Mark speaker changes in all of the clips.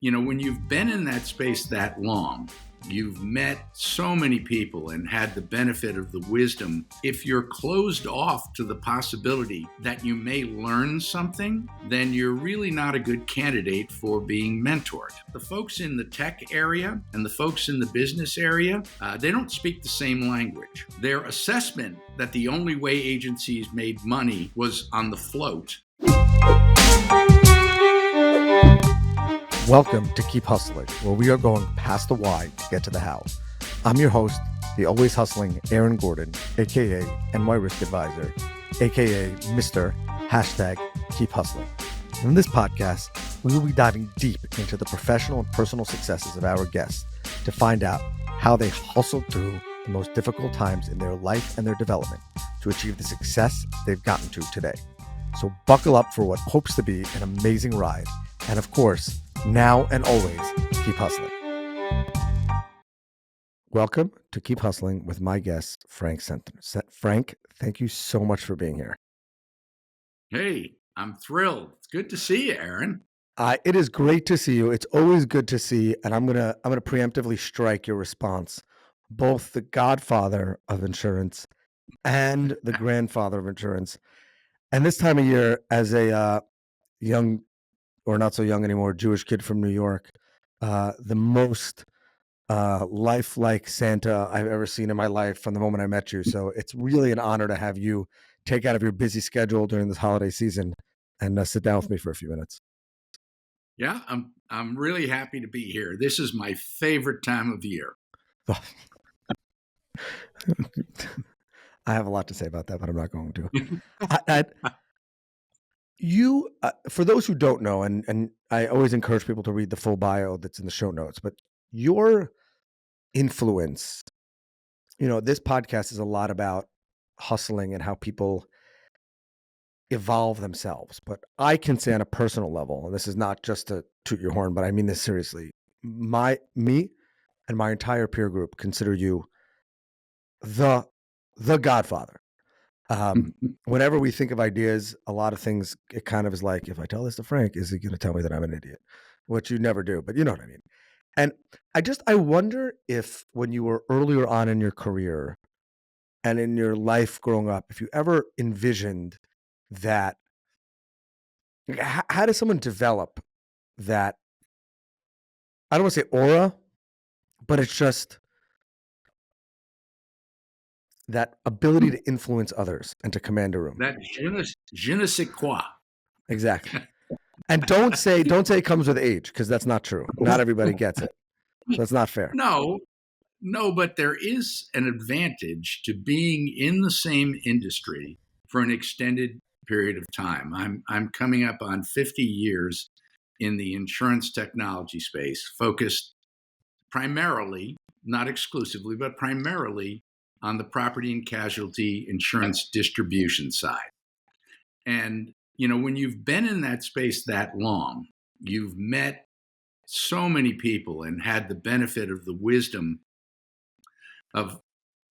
Speaker 1: when you've been in that space that long, you've met so many people and had the benefit of the wisdom. If you're closed off to the possibility that you may learn something, then you're really not a good candidate for being mentored. The folks in the tech area and the folks in the business area, they don't speak the same language. Their assessment that the only way agencies made money was on the float.
Speaker 2: Welcome to Keep Hustling, where we are going past the why to get to the how. I'm your host, the always hustling Aaron Gordon, aka NY Risk Advisor, aka Mr. #Keep Hustling. In this podcast, we will be diving deep into the professional and personal successes of our guests to find out how they hustled through the most difficult times in their life and their development to achieve the success they've gotten to today. So buckle up for what hopes to be an amazing ride. And of course, now and always, keep hustling. Welcome to Keep Hustling with my guest, Frank Sentner. Frank, thank you so much for being here.
Speaker 1: Hey, I'm thrilled. It's good to see you, Aaron.
Speaker 2: It is great to see you. It's always good to see, and I'm gonna preemptively strike your response. Both the Godfather of Insurance and the Grandfather of Insurance. And this time of year, as a young, or not so young anymore, Jewish kid from New York, the most lifelike Santa I've ever seen in my life from the moment I met you. So it's really an honor to have you take out of your busy schedule during this holiday season and sit down with me for a few minutes.
Speaker 1: Yeah, I'm really happy to be here. This is my favorite time of year.
Speaker 2: I have a lot to say about that, but I'm not going to. You, for those who don't know, and I always encourage people to read the full bio that's in the show notes, but your influence, this podcast is a lot about hustling and how people evolve themselves. But I can say on a personal level, and this is not just to toot your horn, but I mean this seriously, me and my entire peer group consider you the Godfather. Whenever we think of ideas, a lot of things, it kind of is like, if I tell this to Frank, is he going to tell me that I'm an idiot? Which you never do, but you know what I mean. And I wonder if when you were earlier on in your career and in your life growing up, if you ever envisioned that, how does someone develop that? I don't want to say aura, but it's just that ability to influence others and to command a room.
Speaker 1: That je ne sais quoi.
Speaker 2: Exactly. And don't say it comes with age, because that's not true. Not everybody gets it. So that's not fair.
Speaker 1: No, but there is an advantage to being in the same industry for an extended period of time. I'm coming up on 50 years in the insurance technology space, focused primarily, not exclusively, but primarily on the property and casualty insurance distribution side. And, when you've been in that space that long, you've met so many people and had the benefit of the wisdom of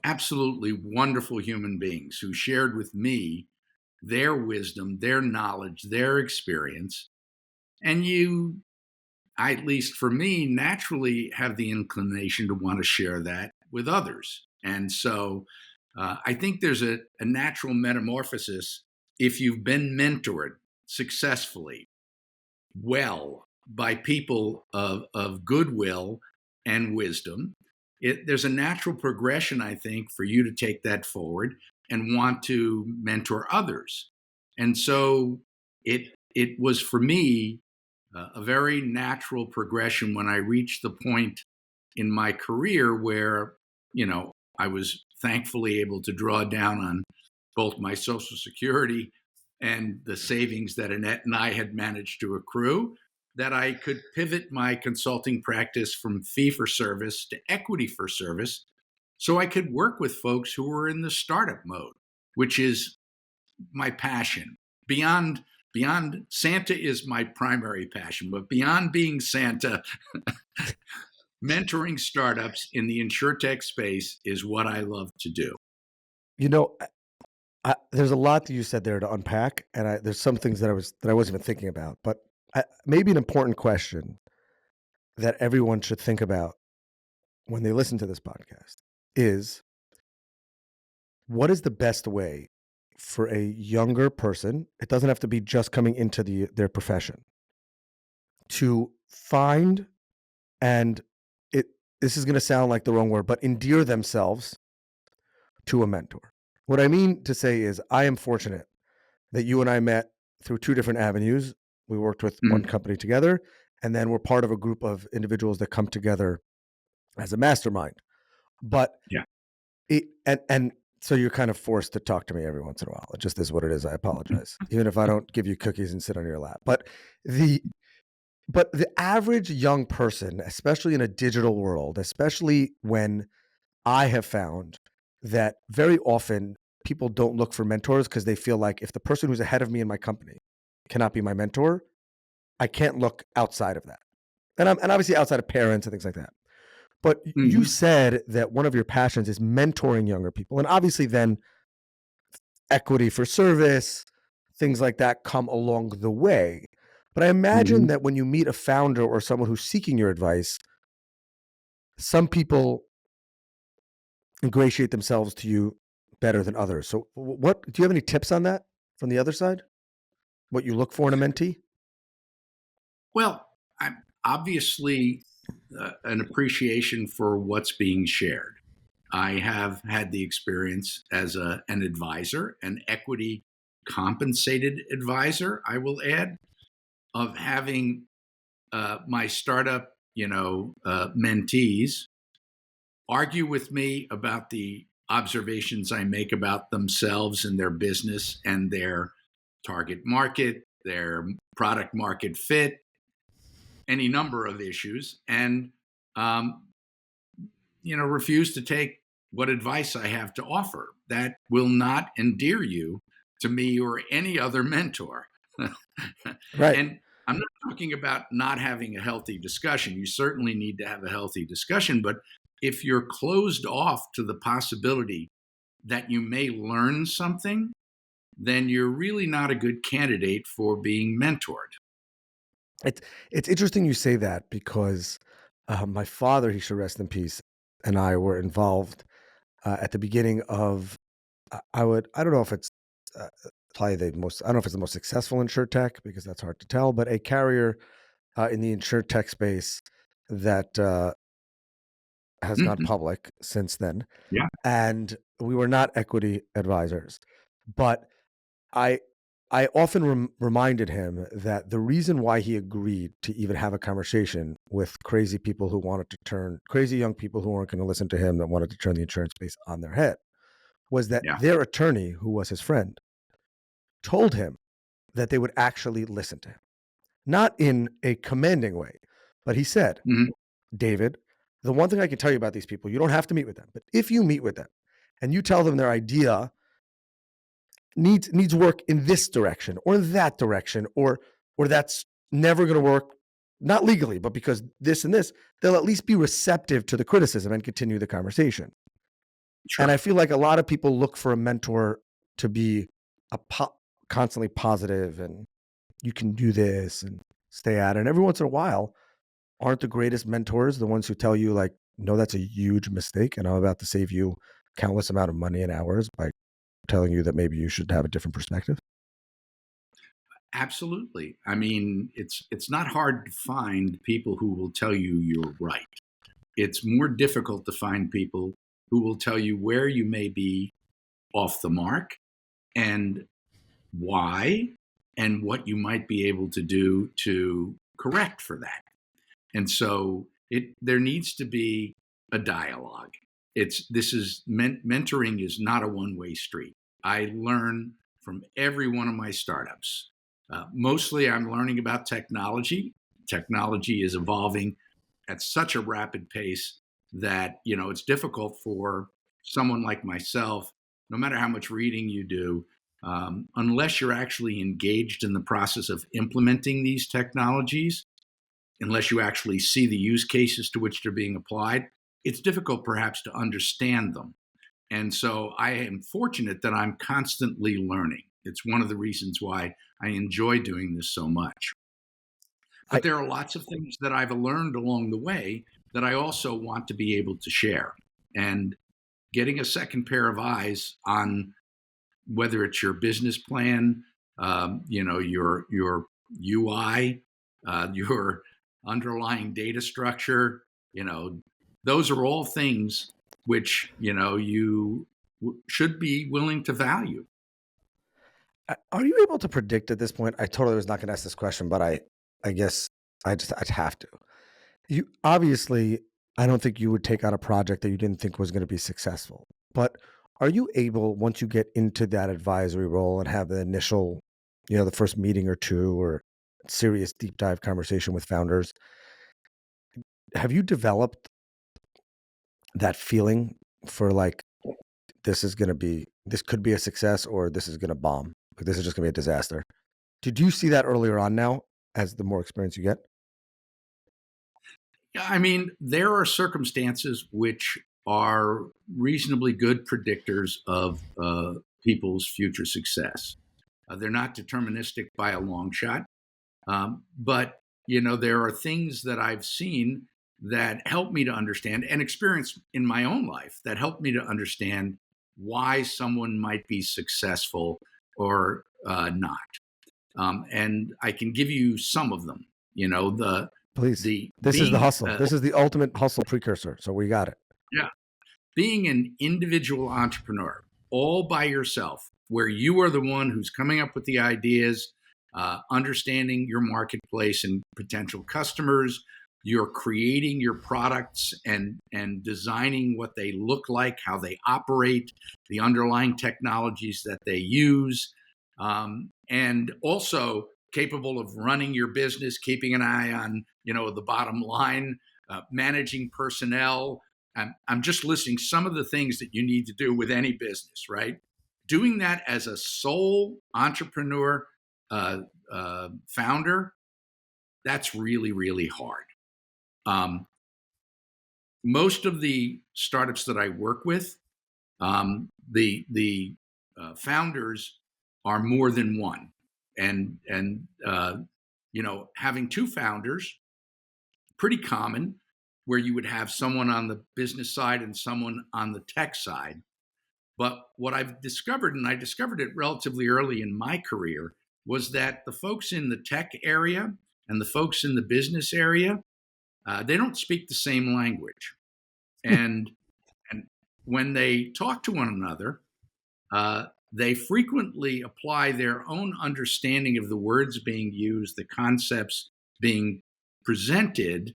Speaker 1: absolutely wonderful human beings who shared with me their wisdom, their knowledge, their experience. And you, at least for me, naturally have the inclination to want to share that with others. And so I think there's a natural metamorphosis if you've been mentored successfully, well, by people of goodwill and wisdom. There's a natural progression, I think, for you to take that forward and want to mentor others. And so it was for me a very natural progression when I reached the point in my career where, I was thankfully able to draw down on both my Social Security and the savings that Annette and I had managed to accrue, that I could pivot my consulting practice from fee for service to equity for service, so I could work with folks who were in the startup mode, which is my passion. Beyond Santa is my primary passion, but beyond being Santa, mentoring startups in the InsurTech space is what I love to do.
Speaker 2: There's a lot that you said there to unpack, and there's some things that I wasn't even thinking about. But maybe an important question that everyone should think about when they listen to this podcast is, what is the best way for a younger person, it doesn't have to be just coming into their profession, to find and it this is going to sound like the wrong word, but endear themselves to a mentor. What I mean to say is, I am fortunate that you and I met through two different avenues. We worked with one
Speaker 1: Mhm.
Speaker 2: company together, and then we're part of a group of individuals that come together as a mastermind. But
Speaker 1: Yeah.
Speaker 2: and so you're kind of forced to talk to me every once in a while. It just is what it is. I apologize, even if I don't give you cookies and sit on your lap. The but the average young person, especially in a digital world, especially when I have found that very often people don't look for mentors because they feel like, if the person who's ahead of me in my company cannot be my mentor, I can't look outside of that. And obviously outside of parents and things like that. But you
Speaker 1: Mhm.
Speaker 2: said that one of your passions is mentoring younger people. And obviously then equity for service, things like that come along the way. But I imagine
Speaker 1: Mhm.
Speaker 2: that when you meet a founder or someone who's seeking your advice, some people ingratiate themselves to you better than others. So what do you have any tips on that from the other side? What you look for in a mentee?
Speaker 1: Well, I'm obviously an appreciation for what's being shared. I have had the experience as an advisor, an equity compensated advisor, I will add, of having my startup, mentees argue with me about the observations I make about themselves and their business and their target market, their product market fit, any number of issues, and um, refuse to take what advice I have to offer. That will not endear you to me or any other mentor.
Speaker 2: Right.
Speaker 1: And I'm not talking about not having a healthy discussion. You certainly need to have a healthy discussion, but if you're closed off to the possibility that you may learn something, then you're really not a good candidate for being mentored.
Speaker 2: It's it's interesting you say that because my father, he should rest in peace, and I were involved at the beginning of I don't know if it's uh, probably the most, I don't know if it's the most successful InsurTech, because that's hard to tell, but a carrier in the InsurTech space that has gone
Speaker 1: Mhm.
Speaker 2: public since then.
Speaker 1: Yeah.
Speaker 2: And we were not equity advisors, but I I often reminded him that the reason why he agreed to even have a conversation with crazy young people who weren't going to listen to him, that wanted to turn the insurance space on their head, was that
Speaker 1: Yeah.
Speaker 2: their attorney, who was his friend, told him that they would actually listen to him, not in a commanding way, but he said,
Speaker 1: Mhm.
Speaker 2: David, the one thing I can tell you about these people, you don't have to meet with them, but if you meet with them and you tell them their idea needs work in this direction or that direction, or that's never going to work, not legally, but because this and this, they'll at least be receptive to the criticism and continue the conversation. And I
Speaker 1: Sure.
Speaker 2: feel like a lot of people look for a mentor to be a constantly positive and you can do this and stay at it. And every once in a while, aren't the greatest mentors the ones who tell you, like, no, that's a huge mistake and I'm about to save you countless amount of money and hours by telling you that maybe you should have a different perspective?
Speaker 1: Absolutely. I mean, it's not hard to find people who will tell you you're right. It's more difficult to find people who will tell you where you may be off the mark and why and what you might be able to do to correct for that. And so there needs to be a dialogue. Mentoring is not a one-way street. I learn from every one of my startups. Mostly I'm learning about technology. Technology is evolving at such a rapid pace that, it's difficult for someone like myself, no matter how much reading you do, unless you're actually engaged in the process of implementing these technologies, unless you actually see the use cases to which they're being applied, it's difficult perhaps to understand them. And so I am fortunate that I'm constantly learning. It's one of the reasons why I enjoy doing this so much. But there are lots of things that I've learned along the way that I also want to be able to share. And getting a second pair of eyes on whether it's your business plan, your UI, your underlying data structure, those are all things which you should be willing to value.
Speaker 2: Are you able to predict at this point? I totally was not going to ask this question, but I guess I'd have to. You obviously, I don't think you would take on a project that you didn't think was going to be successful. But are you able, once you get into that advisory role and have the initial, the first meeting or two or serious deep dive conversation with founders, have you developed that feeling for like, this could be a success or this is going to bomb? Like, this is just going to be a disaster. Did you see that earlier on now as the more experience you get?
Speaker 1: Yeah, I mean, there are circumstances which are reasonably good predictors of people's future success. They're not deterministic by a long shot, but there are things that I've seen that help me to understand and experience in my own life that help me to understand why someone might be successful or not. And I can give you some of them.
Speaker 2: Please. This is the hustle. This is the ultimate hustle precursor. So we got it.
Speaker 1: Yeah. Being an individual entrepreneur all by yourself, where you are the one who's coming up with the ideas, understanding your marketplace and potential customers, you're creating your products and designing what they look like, how they operate, the underlying technologies that they use, and also capable of running your business, keeping an eye on the bottom line, managing personnel. I'm just listing some of the things that you need to do with any business, right? Doing that as a sole entrepreneur founder, that's really, really hard. Most of the startups that I work with, the founders are more than one, and having two founders, pretty common, where you would have someone on the business side and someone on the tech side. But what I've discovered, and I discovered it relatively early in my career, was that the folks in the tech area and the folks in the business area, they don't speak the same language. And when they talk to one another, they frequently apply their own understanding of the words being used, the concepts being presented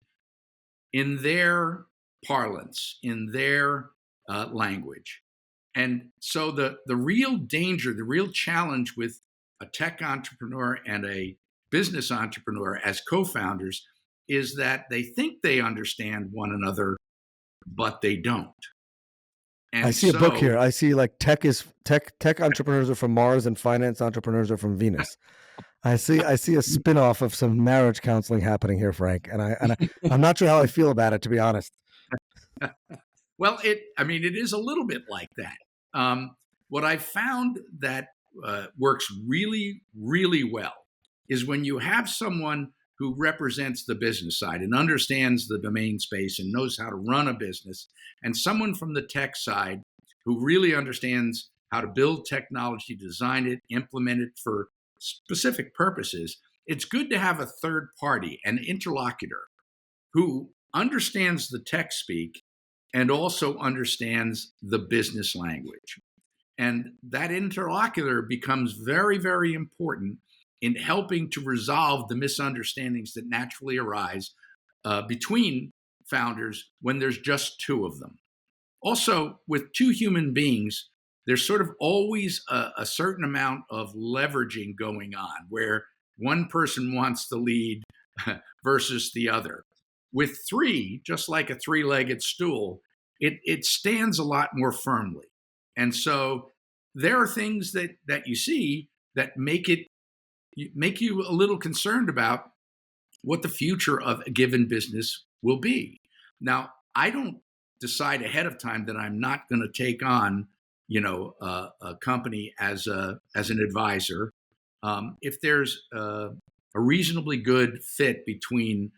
Speaker 1: in their parlance, in their language. And so the real danger, the real challenge with a tech entrepreneur and a business entrepreneur as co-founders is that they think they understand one another, but they don't.
Speaker 2: And I see a book here. I see like tech entrepreneurs are from Mars and finance entrepreneurs are from Venus. I see a spin-off of some marriage counseling happening here, Frank. And I'm not sure how I feel about it, to be honest.
Speaker 1: Well, it is a little bit like that. What I found that works really, really well is when you have someone who represents the business side and understands the domain space and knows how to run a business, and someone from the tech side who really understands how to build technology, design it, implement it for specific purposes. It's good to have a third party, an interlocutor, who understands the tech speak and also understands the business language. And that interlocutor becomes very, very important in helping to resolve the misunderstandings that naturally arise between founders when there's just two of them. Also, with two human beings, there's sort of always a certain amount of leveraging going on where one person wants the lead versus the other. With three, just like a three-legged stool, it stands a lot more firmly. And so there are things that you see that make you a little concerned about what the future of a given business will be. Now, I don't decide ahead of time that I'm not going to take on, a company as an advisor. If there's a reasonably good fit between,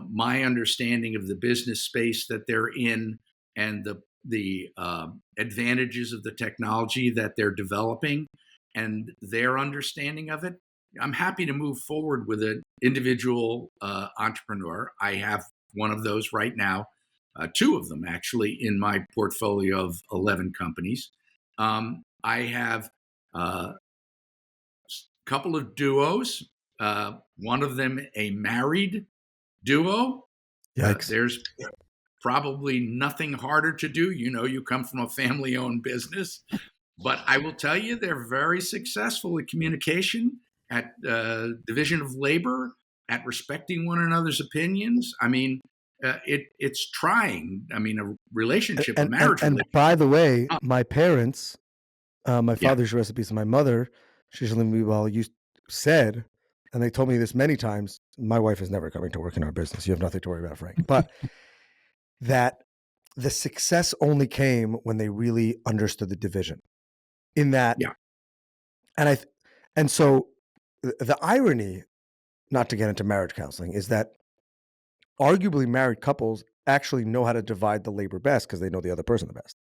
Speaker 1: my understanding of the business space that they're in and the advantages of the technology that they're developing and their understanding of it. I'm happy to move forward with an individual entrepreneur. I have one of those right now, two of them actually in my portfolio of 11 companies. I have a couple of duos, one of them a married duo.
Speaker 2: Yikes.
Speaker 1: There's probably nothing harder to do. You come from a family owned business, but I will tell you, they're very successful at communication, at division of labor, at respecting one another's opinions. I mean, it's trying. I mean, a relationship, a marriage
Speaker 2: And
Speaker 1: relationship.
Speaker 2: by the way, my parents, my
Speaker 1: Yeah.
Speaker 2: father's recipes, and my mother, she's living me well, you said, and they told me this many times, my wife is never coming to work in our business. You have nothing to worry about, Frank. But that the success only came when they really understood the division. In that,
Speaker 1: Yeah.
Speaker 2: and so the irony, not to get into marriage counseling, is that arguably married couples actually know how to divide the labor best because they know the other person the best.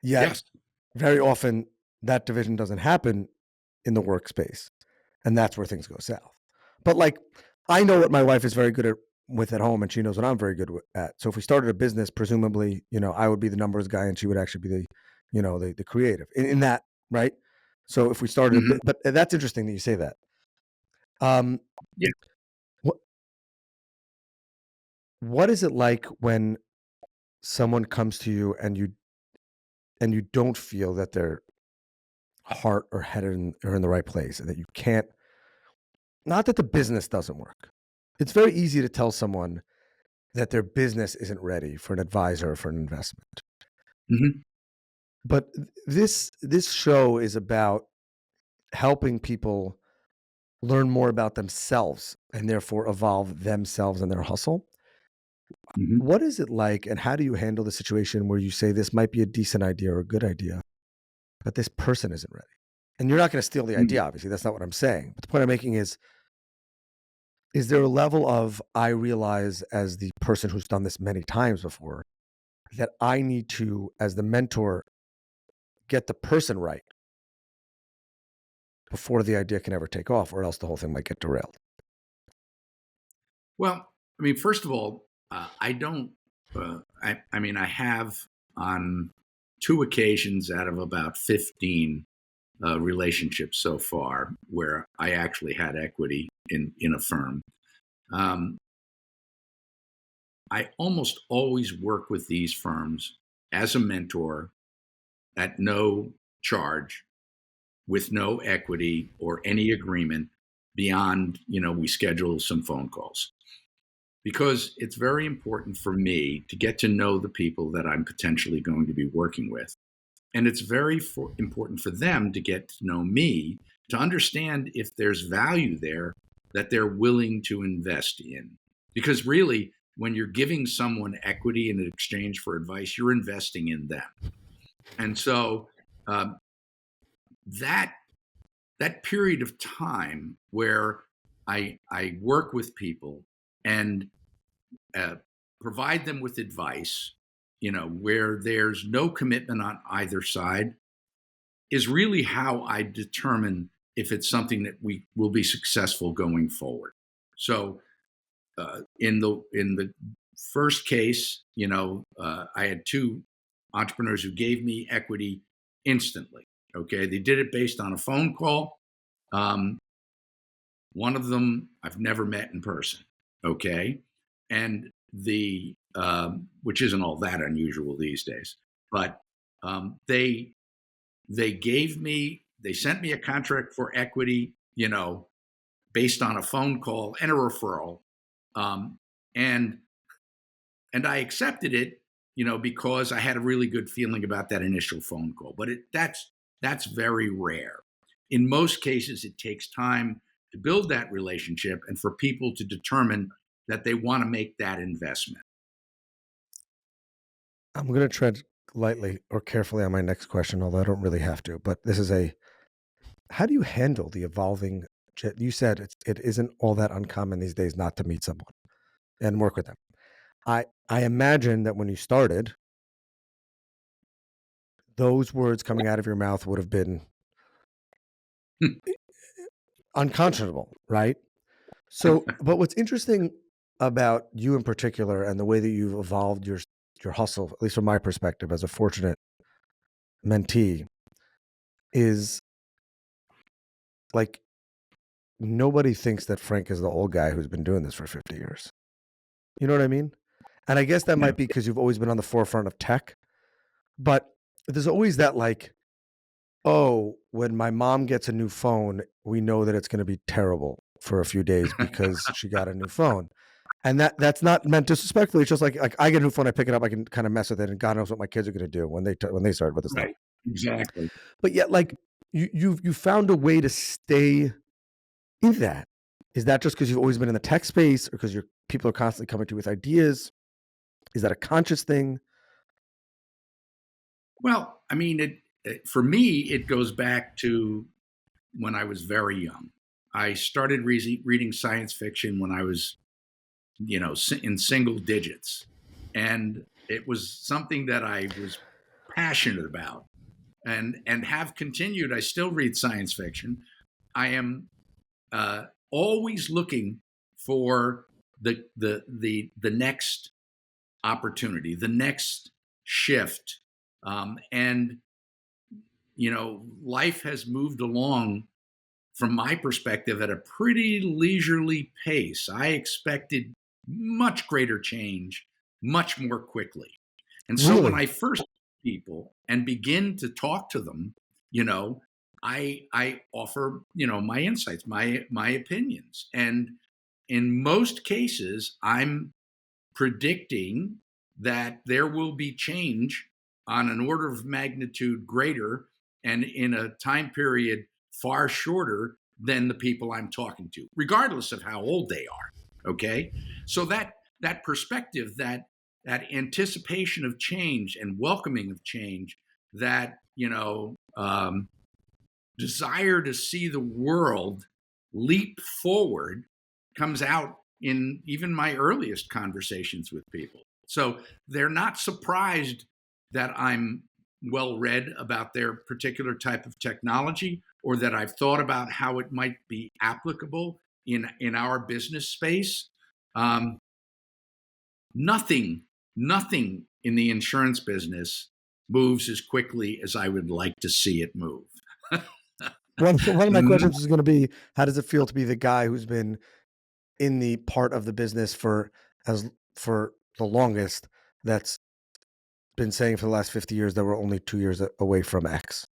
Speaker 2: Yet
Speaker 1: Yes.
Speaker 2: very often that division doesn't happen in the workspace, and that's where things go south. But like, I know what my wife is very good with at home, and she knows what I'm very good at. So if we started a business, presumably, I would be the numbers guy, and she would actually be the creative in that, right? So if we started a
Speaker 1: Hmm.
Speaker 2: bit, but that's interesting that you say that.
Speaker 1: Yeah.
Speaker 2: What what is it like when someone comes to you and you don't feel that their heart or head are in the right place, and that you can't, not that the business doesn't work. It's very easy to tell someone that their business isn't ready for an advisor or for an investment.
Speaker 1: Hmm.
Speaker 2: But this show is about helping people learn more about themselves and therefore evolve themselves and their hustle.
Speaker 1: Hmm.
Speaker 2: What is it like, and how do you handle the situation where you say this might be a decent idea or a good idea, but this person isn't ready? And you're not going to steal the idea, obviously. That's not what I'm saying. But the point I'm making is there a level of, I realize as the person who's done this many times before, that I need to, as the mentor, get the person right before the idea can ever take off, or else the whole thing might get derailed?
Speaker 1: Well, I mean, first of all, I don't. I mean, I have on two occasions out of about 15 relationships so far where I actually had equity in a firm. Um, I almost always work with these firms as a mentor at no charge, with no equity or any agreement beyond, we schedule some phone calls, because it's very important for me to get to know the people that I'm potentially going to be working with. And it's very important for them to get to know me, to understand if there's value there that they're willing to invest in. Because really, when you're giving someone equity in exchange for advice, you're investing in them. And so um, that that period of time where I work with people and uh, provide them with advice, where there's no commitment on either side, is really how I determine if it's something that we will be successful going forward. So in the first case, I had two entrepreneurs who gave me equity instantly. Okay, they did it based on a phone call. Um, One of them I've never met in person. Okay, and the which isn't all that unusual these days, but they sent me a contract for equity, based on a phone call and a referral, um, and I accepted it, because I had a really good feeling about that initial phone call. But that's very rare. In most cases, it takes time to build that relationship and for people to determine that they want to make that investment.
Speaker 2: I'm going to tread lightly or carefully on my next question, although I don't really have to. But this is how do you handle the evolving You said it isn't all that uncommon these days not to meet someone and work with them. I imagine that when you started, those words coming out of your mouth would have been unconscionable, right? So, but what's interesting about you in particular and the way that you've evolved your hustle, at least from my perspective as a fortunate mentee, is like nobody thinks that Frank is the old guy who's been doing this for 50 years. You know what I mean? And I guess that might be because you've always been on the forefront of tech, but there's always that like, oh, when my mom gets a new phone, we know that it's going to be terrible for a few days because she got a new phone. And that's not meant disrespectfully. It's just like I get a new phone, I pick it up, I can kind of mess with it, and God knows what my kids are going to do when they start with this stuff.
Speaker 1: Right. Exactly.
Speaker 2: But yet, like you found a way to stay in that. Is that just because you've always been in the tech space, or because people are constantly coming to you with ideas? Is that a conscious thing?
Speaker 1: Well, I mean, for me, it goes back to when I was very young. I started reading science fiction when I was, in single digits, and it was something that I was passionate about, and have continued. I still read science fiction. I am always looking for the next opportunity, the next shift, and life has moved along from my perspective at a pretty leisurely pace. I expected much greater change much more quickly. And so when
Speaker 2: Really?
Speaker 1: I first meet people and begin to talk to them, I offer, my insights, my opinions. And in most cases, I'm predicting that there will be change on an order of magnitude greater and in a time period far shorter than the people I'm talking to, regardless of how old they are. Okay. So that perspective, that anticipation of change and welcoming of change, that desire to see the world leap forward comes out in even my earliest conversations with people. So they're not surprised that I'm well read about their particular type of technology, or that I've thought about how it might be applicable in our business space. Um, nothing in the insurance business moves as quickly as I would like to see it move.
Speaker 2: One of my questions is going to be, how does it feel to be the guy who's been in the part of the business for the longest, that's been saying for the last 50 years that we're only 2 years away from X?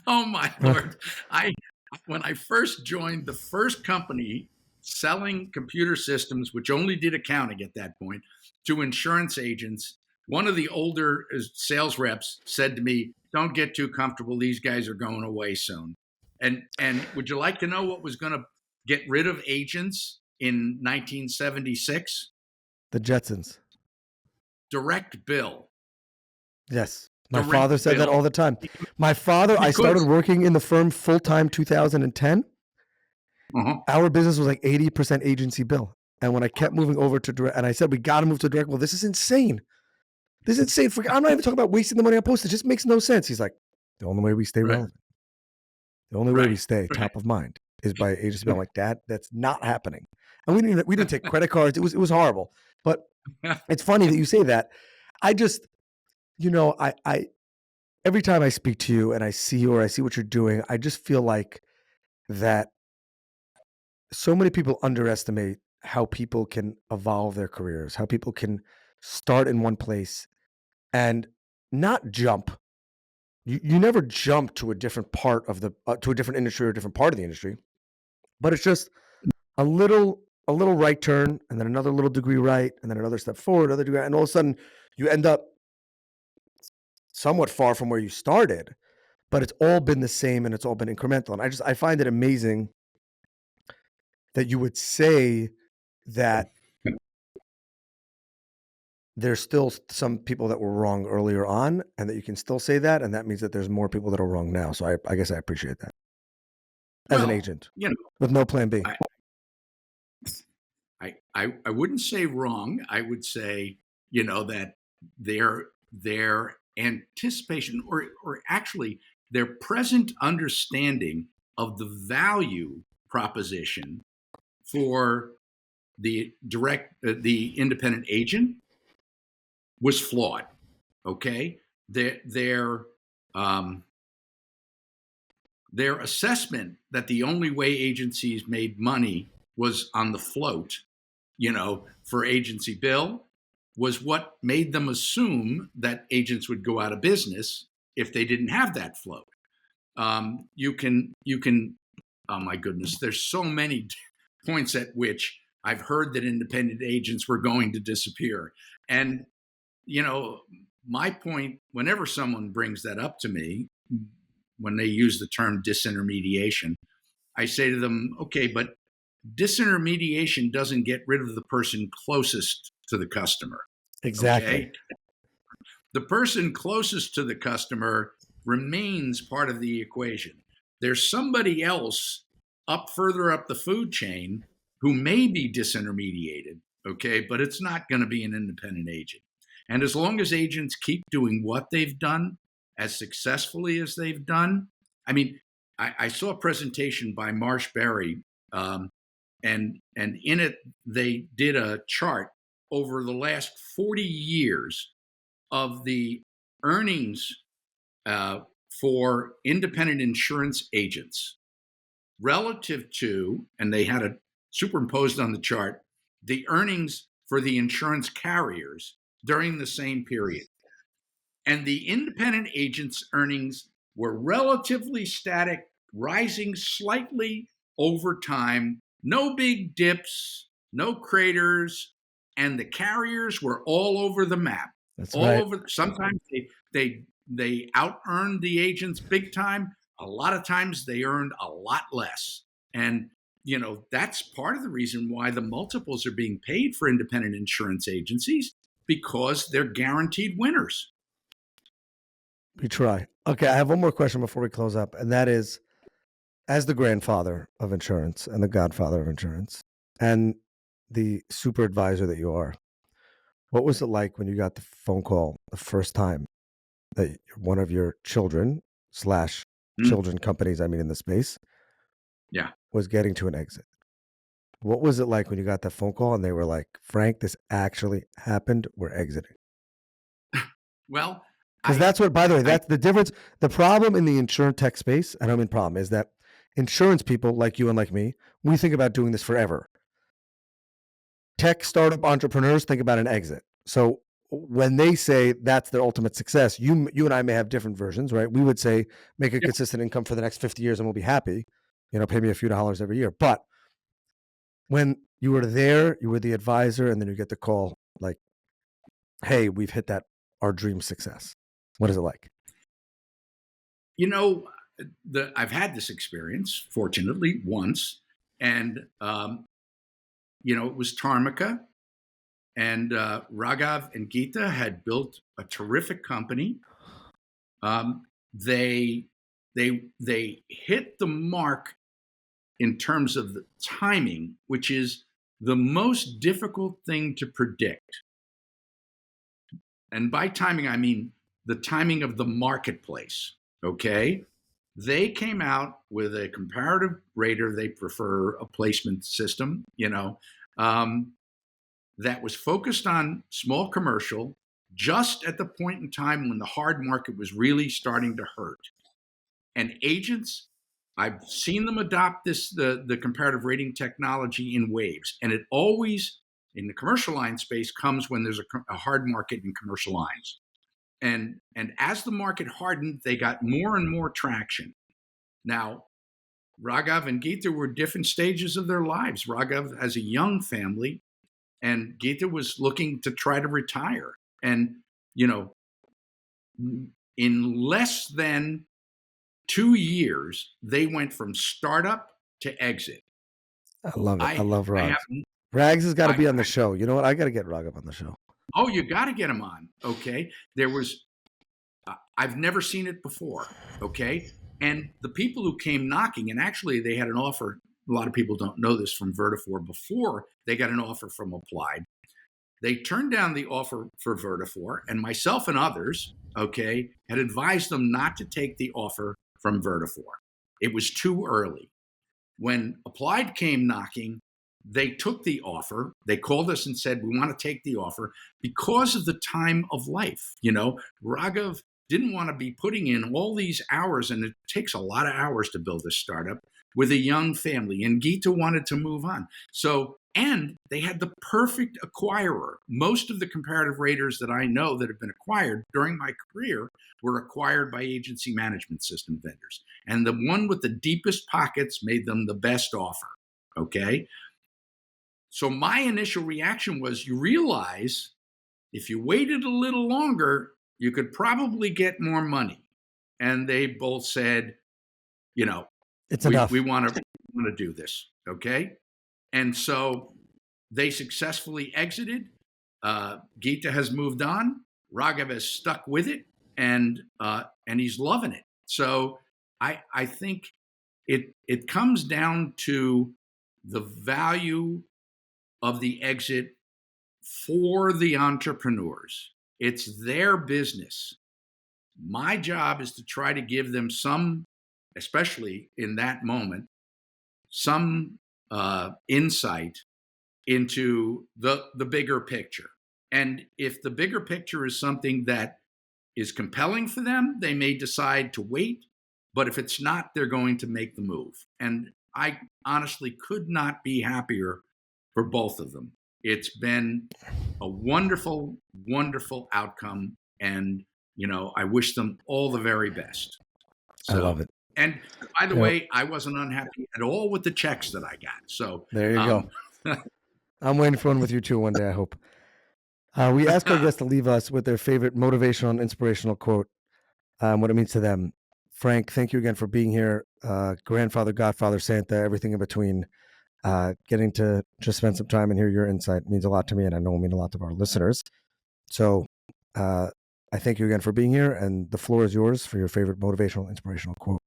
Speaker 1: Oh my Lord. When I first joined the first company selling computer systems, which only did accounting at that point, to insurance agents, one of the older sales reps said to me, "Don't get too comfortable. These guys are going away soon." And would you like to know what was going to get rid of agents in 1976?
Speaker 2: The Jetsons.
Speaker 1: Direct bill.
Speaker 2: Yes. My father
Speaker 1: Direct
Speaker 2: said that
Speaker 1: bill.
Speaker 2: all the time. My father, I started
Speaker 1: Because
Speaker 2: working in the firm full-time 2010. Our business was like 80% agency bill. And when I kept moving over to direct, and I said, we got to move to direct. Well, this is insane. This is insane. I'm not even talking about wasting the money on postage. It just makes no sense. He's like, the only way we stay relevant, the only way we stay top of mind is by agency bill. I'm like, Dad, that's not happening. And we didn't take credit cards. It was horrible. But it's funny that you say that. I just, I every time I speak to you and I see you or I see what you're doing, I just feel like that so many people underestimate how people can evolve their careers, how people can start in one place and not jump. You never jump to a different part of to a different industry or a different part of the industry, but it's just a little right turn and then another little degree right and then another step forward, another degree, and all of a sudden you end up somewhat far from where you started, but it's all been the same and it's all been incremental. And I find it amazing that you would say that there's still some people that were wrong earlier on and that you can still say that. And that means that there's more people that are wrong now. So I guess I appreciate that. as an
Speaker 1: Well,
Speaker 2: agent
Speaker 1: you know,
Speaker 2: with no plan B?
Speaker 1: I, I wouldn't say wrong. I would say, that their anticipation or actually their present understanding of the value proposition for the independent agent was flawed. Okay. Um, their assessment that the only way agencies made money was on the float, for agency bill, was what made them assume that agents would go out of business if they didn't have that float. You can. Oh my goodness, there's so many points at which I've heard that independent agents were going to disappear, and you know, my point, whenever someone brings that up to me, when they use the term disintermediation, I say to them, okay, but disintermediation doesn't get rid of the person closest to the customer.
Speaker 2: Exactly.
Speaker 1: Okay. The person closest to the customer remains part of the equation. There's somebody else further up the food chain who may be disintermediated, okay, but it's not going to be an independent agent. And as long as agents keep doing what they've done as successfully as they've done, I mean, I saw a presentation by Marsh Berry, and in it they did a chart over the last 40 years of the earnings for independent insurance agents relative to, and they had it superimposed on the chart, the earnings for the insurance carriers during the same period. And the independent agents' earnings were relatively static, rising slightly over time, no big dips, no craters, and the carriers were all over the map.
Speaker 2: That's
Speaker 1: All
Speaker 2: right.
Speaker 1: over. Sometimes they out earned the agents big time. A lot of times they earned a lot less. And that's part of the reason why the multiples are being paid for independent insurance agencies, because they're guaranteed winners.
Speaker 2: We try. Okay, I have one more question before we close up, and that is, as the grandfather of insurance and the godfather of insurance and the super advisor that you are, what was it like when you got the phone call the first time that one of your children slash children companies, I mean, in the space,
Speaker 1: Yeah.
Speaker 2: was getting to an exit? What was it like when you got that phone call and they were like, Frank, this actually happened, we're exiting?
Speaker 1: Well,
Speaker 2: Because that's what, by the way, that's the difference. The problem in the InsurTech space, I don't mean problem, is that insurance people like you and like me, we think about doing this forever. Tech startup entrepreneurs think about an exit. So when they say that's their ultimate success, you and I may have different versions, right? We would say make a consistent income for the next 50 years and we'll be happy. Pay me a few dollars every year. But when you were there, you were the advisor, and then you get the call like, hey, we've hit our dream success. What is it like?
Speaker 1: I've had this experience, fortunately, once, and it was Tarmika, and Raghav and Geeta had built a terrific company. They hit the mark in terms of the timing, which is the most difficult thing to predict. And by timing, I mean the timing of the marketplace. Okay. They came out with a comparative rater. They prefer a placement system, that was focused on small commercial just at the point in time when the hard market was really starting to hurt. And agents, I've seen them adopt the comparative rating technology in waves. And it always, in the commercial line space, comes when there's a hard market in commercial lines. And as the market hardened, they got more and more traction. Now, Raghav and Geeta were different stages of their lives. Raghav has a young family, and Geeta was looking to try to retire. And, in less than 2 years, they went from startup to exit.
Speaker 2: I love it. I love Rags. Rags has got to be on the show. You know what? I got to get Raghav on the show.
Speaker 1: Oh, you got to get him on. Okay. I've never seen it before. Okay. And the people who came knocking, and actually they had an offer, a lot of people don't know this from Vertafore, before they got an offer from Applied. They turned down the offer for Vertafore, and myself and others, okay, had advised them not to take the offer from Vertafore. It was too early. When Applied came knocking, they took the offer. They called us and said, we want to take the offer because of the time of life. You know, Raghav didn't want to be putting in all these hours, and it takes a lot of hours to build a startup with a young family, and Geeta wanted to move on. So, and they had the perfect acquirer. Most of the comparative raters that I know that have been acquired during my career were acquired by agency management system vendors. And the one with the deepest pockets made them the best offer, okay? So my initial reaction was, you realize if you waited a little longer, you could probably get more money. And they both said, you know,
Speaker 2: It's enough.
Speaker 1: We want to do this, okay? And so they successfully exited. Geeta has moved on. Raghav has stuck with it, and he's loving it. So I think it comes down to the value of the exit for the entrepreneurs. It's their business. My job is to try to give them some, especially in that moment, some insight into the bigger picture. And if the bigger picture is something that is compelling for them, they may decide to wait. But if it's not, they're going to make the move. And I honestly could not be happier for both of them. It's been a wonderful, wonderful outcome. And, you know, I wish them all the very best.
Speaker 2: So, I love it.
Speaker 1: And by the way, I wasn't unhappy at all with the checks that I got. So
Speaker 2: there you go. I'm waiting for one with you too one day, I hope. We ask our guests to leave us with their favorite motivational and inspirational quote, what it means to them. Frank, thank you again for being here. Grandfather, Godfather, Santa, everything in between. Getting to just spend some time and hear your insight means a lot to me, and I know it means a lot to our listeners. So I thank you again for being here, and the floor is yours for your favorite motivational, inspirational quote.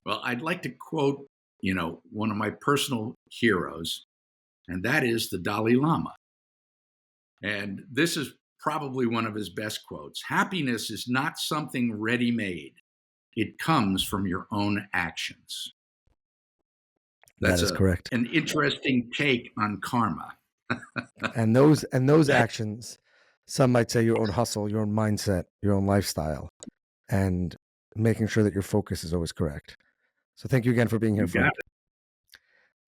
Speaker 1: Well, I'd like to quote, you know, one of my personal heroes, and that is the Dalai Lama. And this is probably one of his best quotes. Happiness is not something ready-made. It comes from your own actions.
Speaker 2: That is correct.
Speaker 1: An interesting take on karma.
Speaker 2: and those actions, some might say your own hustle, your own mindset, your own lifestyle, and making sure that your focus is always correct. So thank you again for being here, Frank.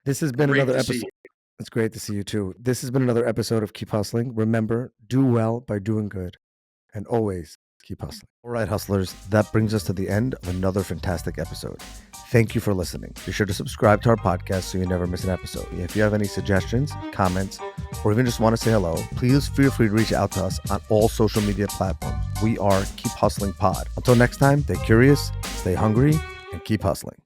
Speaker 2: This has been another episode. It's great to see you too. This has been another episode of Keep Hustling. Remember, do well by doing good, and always keep hustling. All right, hustlers, that brings us to the end of another fantastic episode. Thank you for listening. Be sure to subscribe to our podcast so you never miss an episode. If you have any suggestions, comments, or even just want to say hello, please feel free to reach out to us on all social media platforms. We are Keep Hustling Pod. Until next time, stay curious, stay hungry, and keep hustling.